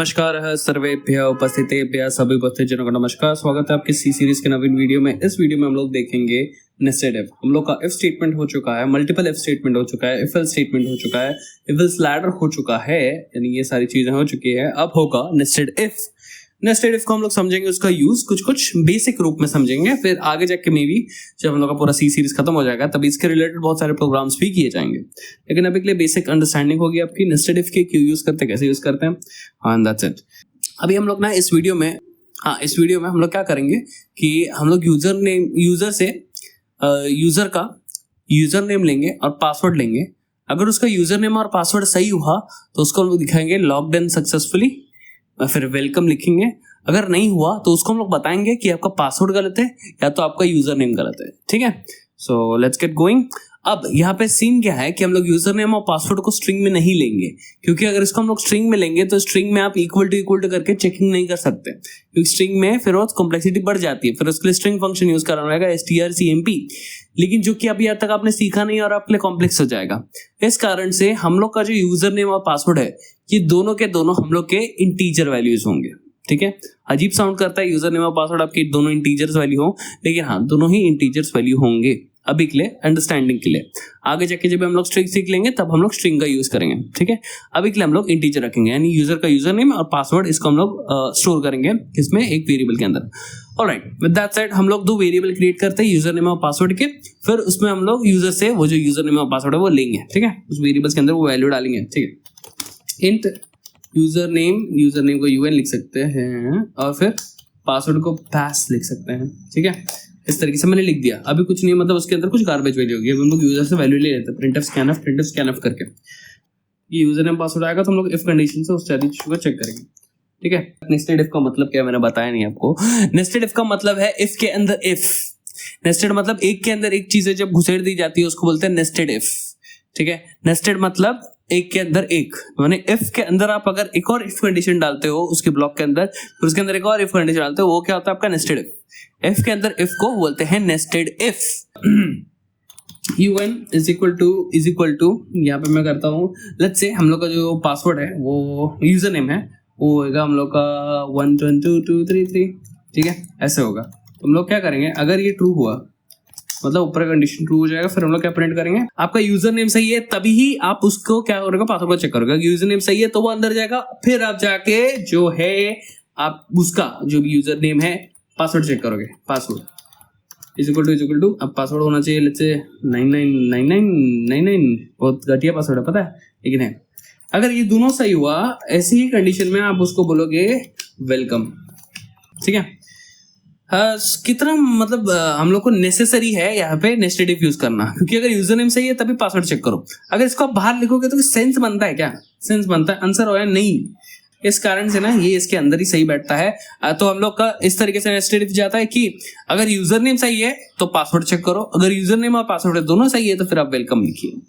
नमस्कार सर्वेभ्यः उपस्थितेभ्यः सभी उपस्थितजनों को नमस्कार। स्वागत है आपके सी सीरीज के नवीन वीडियो में। इस वीडियो में हम लोग देखेंगे नेस्टेड इफ। हम लोग का इफ स्टेटमेंट हो चुका है, मल्टीपल इफ स्टेटमेंट हो चुका है, इफ एल्स स्टेटमेंट हो चुका है, इफ एल्स लैडर हो चुका है, यानी ये सारी चीजें हो चुकी है। अब होगा नेस्टेड इफ। नेस्टेड इफ को हम लोग समझेंगे, उसका यूज कुछ बेसिक रूप में समझेंगे, फिर आगे जाके मे बी जब हम लोग का पूरा सी सीरीज खत्म हो जाएगा तब इसके रिलेटेड बहुत सारे प्रोग्राम्स भी किए जाएंगे। लेकिन अभी के लिए बेसिक अंडरस्टैंडिंग होगी आपकी नेस्टेड इफ के क्यों यूज करते हैं, कैसे यूज करते हैं, एंड दैट्स इट। अभी हम लोग ना इस वीडियो में हम लोग क्या करेंगे कि हम लोग यूजर का यूजर नेम लेंगे और पासवर्ड लेंगे। अगर उसका यूजर नेम और पासवर्ड सही हुआ तो उसको हम लोग दिखाएंगे लॉग्ड इन सक्सेसफुली, फिर वेलकम लिखेंगे। अगर नहीं हुआ तो उसको हम लोग बताएंगे कि आपका पासवर्ड गलत है या तो आपका यूजर नेम गलत है। ठीक है, सो लेट्स गेट गोइंग। अब यहाँ पे सीन क्या है कि हम लोग यूजर नेम और पासवर्ड को स्ट्रिंग में नहीं लेंगे, क्योंकि अगर इसको हम लोग स्ट्रिंग में लेंगे तो स्ट्रिंग में आप इक्वल टू करके चेकिंग नहीं कर सकते, क्योंकि स्ट्रिंग में फिर वो कॉम्प्लेक्सिटी बढ़ जाती है। फिर उसके लिए स्ट्रिंग फंक्शन यूज करना रहेगा strcmp, लेकिन जो कि अभी आज तक आपने सीखा नहीं और आपके लिए कॉम्प्लेक्स हो जाएगा। इस कारण से हम लोग का जो यूजर नेम और पासवर्ड है ये दोनों के दोनों हम लोग के इंटीजर वैल्यूज होंगे। ठीक है, अजीब साउंड करता है यूजर नेम और पासवर्ड आपके दोनों इंटीजर्स वैल्यू हो, लेकिन हाँ दोनों ही इंटीजर्स वैल्यू होंगे अभी के लिए, अंडरस्टैंडिंग के लिए। आगे जाके जब हम लोग स्ट्रिंग सीख लेंगे तब हम लोग स्ट्रिंग का यूज करेंगे। ठीक है, अभी के लिए हम लोग इंटीजर रखेंगे, यानी यूजर का यूजर नेम और पासवर्ड इसको हम लोग स्टोर करेंगे किसमें, एक वेरिएबल के अंदर। ऑलराइट, विद दैट सेड हम लोग दो वेरिएबल क्रिएट करते हैं यूजर नेम और पासवर्ड के, फिर उसमें हम लोग यूजर से वो जो यूजर नेम और पासवर्ड है वो लेंगे। ठीक है, उस वेरिएबल्स के अंदर वो वैल्यू डालेंगे। ठीक है, इंट यूजर नेम को un लिख सकते हैं और फिर पासवर्ड को pass लिख सकते हैं। ठीक है, इस तरीके से मैंने लिख दिया। अभी कुछ नहीं, मतलब उसके अंदर कुछ गार्बेज वैल्यू होगी। हम लोग यूजर से वैल्यू ले लेते हैं, printf scanf करके ये यूजर नेम पासवर्ड आएगा तो हम लोग इफ कंडीशन से उस सारी चीज को चेक करेंगे। ठीक है, नेस्टेड इफ का मतलब क्या मैंने बताया नहीं आपको। नेस्टेड इफ का मतलब है इफ के अंदर इफ। नेस्टेड मतलब एक के अंदर एक चीजें जब घुसेड़ दी जाती है उसको बोलते हैं नेस्टेड इफ। ठीक है, नेस्टेड मतलब एक के अंदर एक, माने इफ के अंदर आप अगर एक और इफ कंडीशन डालते हो उसके ब्लॉक के अंदर, फिर उसके अंदर एक और इफ कंडीशन डालते हो, वो क्या होता है आपका नेस्टेड इफ। इफ के अंदर इफ को बोलते हैं nested if. un is equal to यहाँ पे मैं करता हूँ, लेट्स से हम लोग का जो पासवर्ड है वो यूजर नेम है वो होगा हम लोग का 122233। ठीक है, ऐसे होगा। तो हम लोग क्या करेंगे, अगर ये ट्रू हुआ मतलब ऊपर कंडीशन ट्रू हो जाएगा, फिर हम लोग क्या प्रिंट करेंगे, आपका यूजर नेम सही है तभी ही आप उसको क्या करोगे, पासवर्ड को चेक करोगे। यूजर नेम सही है तो वो अंदर जाएगा, फिर आप जाके जो है आप उसका जो भी यूजर नेम है पासवर्ड चेक करोगे। पासवर्ड इज इक्वल टू अब पासवर्ड होना चाहिए लेट्स से 999999। बहुत घटिया पासवर्ड है पता है, लेकिन है। अगर ये दोनों सही हुआ ऐसी ही कंडीशन में आप उसको बोलोगे वेलकम। ठीक है, कितना मतलब हम लोग को नेसेसरी है यहाँ पे नेस्टेड इफ यूज करना, क्योंकि अगर यूजर नेम सही है तभी पासवर्ड चेक करो। अगर इसको आप बाहर लिखोगे तो सेंस बनता है क्या, सेंस बनता है, आंसर हो या नहीं। इस कारण से ना ये इसके अंदर ही सही बैठता है। तो हम लोग का इस तरीके से नेस्टेड इफ जाता है कि अगर यूजर नेम सही है तो पासवर्ड चेक करो, अगर यूजर नेम और पासवर्ड दोनों सही है तो फिर आप वेलकम लिखिए।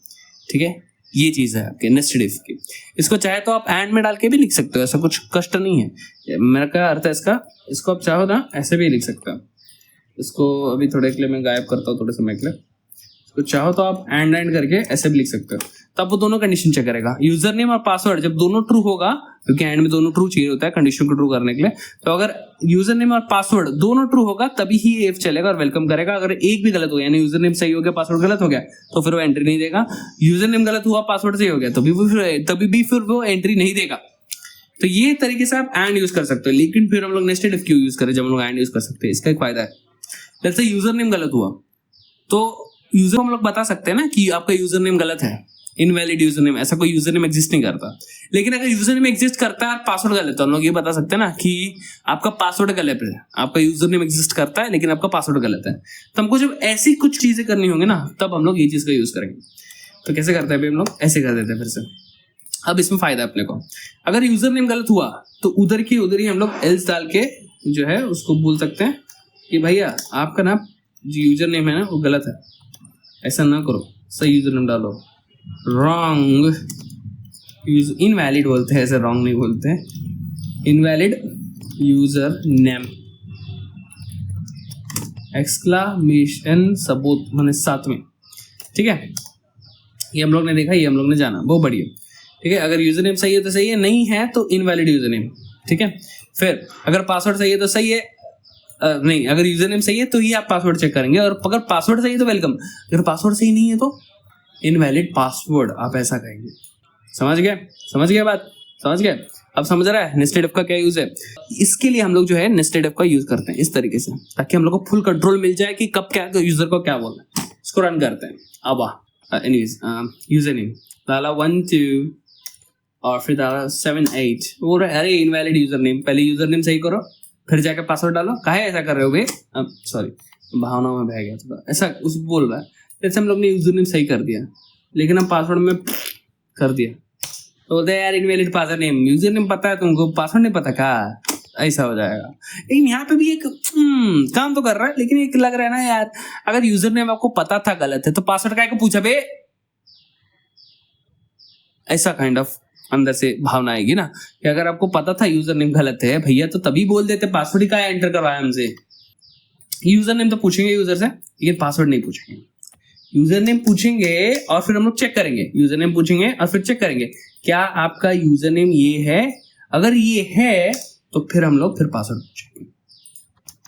ठीक है, ये चीज है आपके नेस्टेड इफ की। इसको चाहे तो आप एंड में डाल के भी लिख सकते हो, ऐसा कुछ कष्ट नहीं है। मेरा क्या अर्थ है इसको आप चाहो ना ऐसे भी लिख सकते हो। इसको अभी थोड़े के लिए मैं गायब करता हूँ, थोड़े समय के लिए। इसको चाहो तो आप एंड करके ऐसे भी लिख सकते हो, तब वो दोनों कंडीशन चेक करेगा। यूजर नेम और पासवर्ड जब दोनों ट्रू होगा, क्योंकि एंड में दोनों ट्रू चाहिए होता है कंडीशन को ट्रू करने के लिए, तो अगर यूजर नेम और पासवर्ड दोनों ट्रू होगा तभी ही इफ चलेगा और वेलकम करेगा। अगर एक भी गलत हो गया, यानी यूजर नेम सही हो गया पासवर्ड गलत हो गया, तो फिर वो एंट्री नहीं देगा। यूजर नेम गलत हुआ पासवर्ड सही हो गया तभी भी फिर वो एंट्री नहीं देगा। तो ये तरीके से आप एंड यूज कर सकते हो। लेकिन फिर हम लोग नेस्टेड इफ क्यों यूज करें जब हम लोग एंड यूज कर सकते हैं, इसका एक फायदा है। जैसे यूजर नेम गलत हुआ तो यूजर हम लोग बता सकते हैं ना कि आपका यूजर नेम गलत है, इनवैलिड यूजर नेम, ऐसा कोई यूजर नेम एग्जिस्ट नहीं करता। लेकिन अगर यूजर नेम एग्जिस्ट करता है और पासवर्ड गलत है तो हम लोग ये बता सकते हैं ना कि आपका पासवर्ड गलत है, आपका यूजर नेम एग्जिस्ट करता है लेकिन आपका पासवर्ड गलत है। तो हमको जब ऐसी कुछ चीजें करनी होंगी ना तब हम लोग ये चीज का यूज करेंगे। तो कैसे करते हैं अभी हम लोग, ऐसे कर देते हैं फिर से। अब इसमें फायदा अपने को, अगर यूजर नेम गलत हुआ तो उधर ही हम लोग एल्स डाल के जो है उसको बोल सकते हैं कि भैया आपका ना जो यूजर नेम है ना वो गलत है, ऐसा ना करो, सही यूजर नेम डालो। रॉन्ग इनवैलिड बोलते हैं, ऐसे रॉन्ग नहीं बोलते हैं, इनवैलिड यूजर नेम एक्सक्लामेशन सबूत माने साथ में। ठीक है, ये हम लोग ने देखा, ये हम लोग ने जाना, बहुत बढ़िया। ठीक है, अगर यूजर नेम सही है तो सही है, नहीं है तो इनवैलिड यूजर नेम। ठीक है, फिर अगर पासवर्ड सही है तो सही है, नहीं, अगर यूजर नेम सही है तो ही आप पासवर्ड चेक करेंगे, और अगर पासवर्ड सही है तो वेलकम, अगर पासवर्ड सही नहीं है तो इनवैलिड पासवर्ड, आप ऐसा कहेंगे। समझ गए? समझ गए बात? समझ गए? अब समझ रहा है नेस्टेड इफ का क्या यूज है? इसके लिए हम लोग जो है नेस्टेड इफ का यूज करते हैं इस तरीके से, ताकि हम लोग को फुल कंट्रोल मिल जाए कि कब क्या यूजर को क्या बोलना है। इसको रन करते हैं। अब एनीवेज यूजर नेम डाला 1 2 और फिर डाला 7 8, बोल रहा है अरे इनवैलिड यूजर नेम, पहले यूजर नेम सही करो फिर जाके पासवर्ड डालो। काहे ऐसा कर रहे हो बे? सॉरी, भावना में बह गया थोड़ा, ऐसा उस बोल रहा है। जैसे हम लोग ने यूजर नेम सही कर दिया लेकिन हम पासवर्ड में कर दिया, तो बोलते हैं यार invalid password name, user name पता है तुमको, पासवर्ड नहीं पता का, ऐसा हो जाएगा। लेकिन यहाँ पे भी एक काम तो कर रहा है, लेकिन एक लग रहा है ना यार, अगर यूजर नेम आपको पता था गलत है तो पासवर्ड काहे को पूछा बे, ऐसा काइंड ऑफ अंदर से भावना आएगी ना कि अगर आपको पता था यूजर नेम गलत है भैया तो तभी बोल देते, पासवर्ड ही का एंटर करवाया हमसे। यूजर नेम तो पूछेंगे यूजर से, लेकिन पासवर्ड नहीं पूछेंगे। यूजर नेम पूछेंगे और फिर हम लोग चेक करेंगे, यूजर नेम पूछेंगे और फिर चेक करेंगे क्या आपका यूजर नेम ये है, अगर ये है तो फिर हम लोग फिर पासवर्ड पूछेंगे।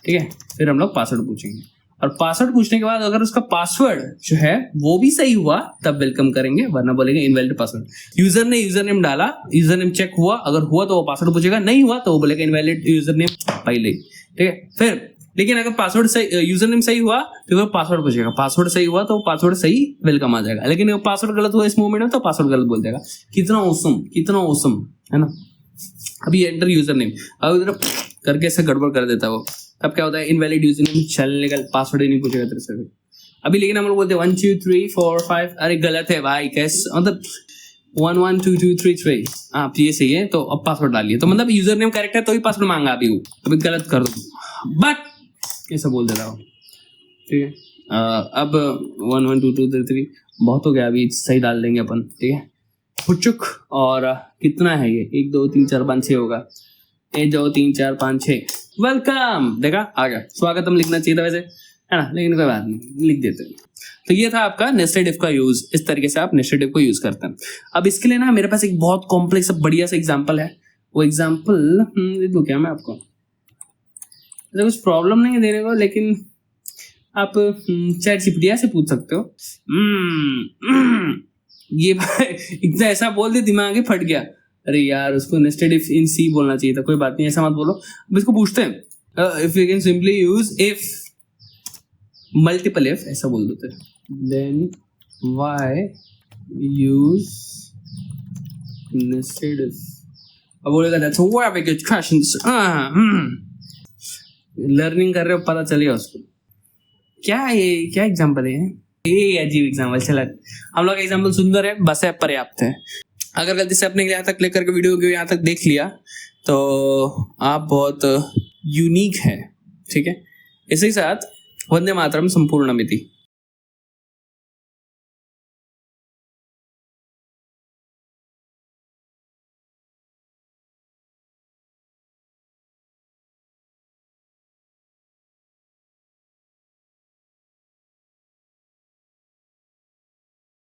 ठीक है, फिर हम लोग पासवर्ड पूछेंगे, और पासवर्ड पूछने के बाद अगर उसका पासवर्ड जो है वो भी सही हुआ तब वेलकम करेंगे, वरना बोलेंगे इनवैलिड पासवर्ड। यूजर ने यूजर नेम डाला, यूजर नेम चेक हुआ, अगर हुआ तो वो पासवर्ड पूछेगा, नहीं हुआ तो वो बोलेगा इनवैलिड यूजर नेम पहले। ठीक है, फिर लेकिन अगर पासवर्ड सही, यूजर नेम सही हुआ तो वो पासवर्ड पूछेगा, पासवर्ड सही हुआ तो पासवर्ड सही वेलकम आ जाएगा, लेकिन अगर पासवर्ड गलत हुआ इस मोमेंट में तो पासवर्ड गलत बोल देगा। कितना औसम है ना। अभी एंटर यूजर नेम, अब इधर करके ऐसे गड़बड़ कर देता है वो, तब क्या होता है इनवैलिड यूजर नेम, चलने का पासवर्ड ही नहीं पूछेगा तेरे से। अभी लेकिन हम लोग बोलते हैं 1 2 3 4 5, अरे गलत है भाई, कैसे मतलब 1 1 2 2 3 3, आप ये सही है तो अब पासवर्ड डालिए, तो मतलब यूजर नेम करेक्ट है तो ही पासवर्ड मांगा अभी वो, अभी गलत कर दो बट ऐसा बोल दे रहा हूँ। ठीक है, अब 1 1 2 2 3 3 बहुत हो गया, अभी सही डाल देंगे अपन। ठीक है, फुचुक, और कितना है ये 1 2 3 4 5 6 होगा, 1 2 3 4 5 6, वेलकम, देखा आ गया, स्वागतम लिखना चाहिए था वैसे, है ना, लेकिन कोई बात नहीं, लिख देते हैं। तो ये था आपका नेस्टेड इफ का यूज, इस तरीके से आप नेस्टेड इफ को यूज करते हैं। अब इसके लिए ना मेरे पास एक बहुत कॉम्प्लेक्स बढ़िया सा एग्जांपल है, वो एग्जांपल दे दूं क्या मैं आपको? कुछ प्रॉब्लम नहीं है देने को, लेकिन आप चैट जीपीटी से पूछ सकते हो। ये इतना ऐसा बोल दे दिमाग ही फट गया, अरे यार उसको नेस्टेड इफ इन सी बोलना चाहिए था, कोई बात नहीं, ऐसा मत बोलो। अब इसको पूछते हैं if you can simply use if multiple if, ऐसा बोल देते हैं, then why use nested if. अब बोलेगा that's a very good question, learning कर रहे हो पता चलेगा उसको। क्या ये क्या एग्जांपल है ये? अजीब एग्जांपल। चला, हम लोग का एग्जांपल सुंदर है, बस है, पर्याप्त है। अगर गलती से अपने यहाँ तक क्लिक करके वीडियो को यहाँ तक देख लिया तो आप बहुत यूनिक है। ठीक है, इसी के साथ वंदे मातरम संपूर्णमिति।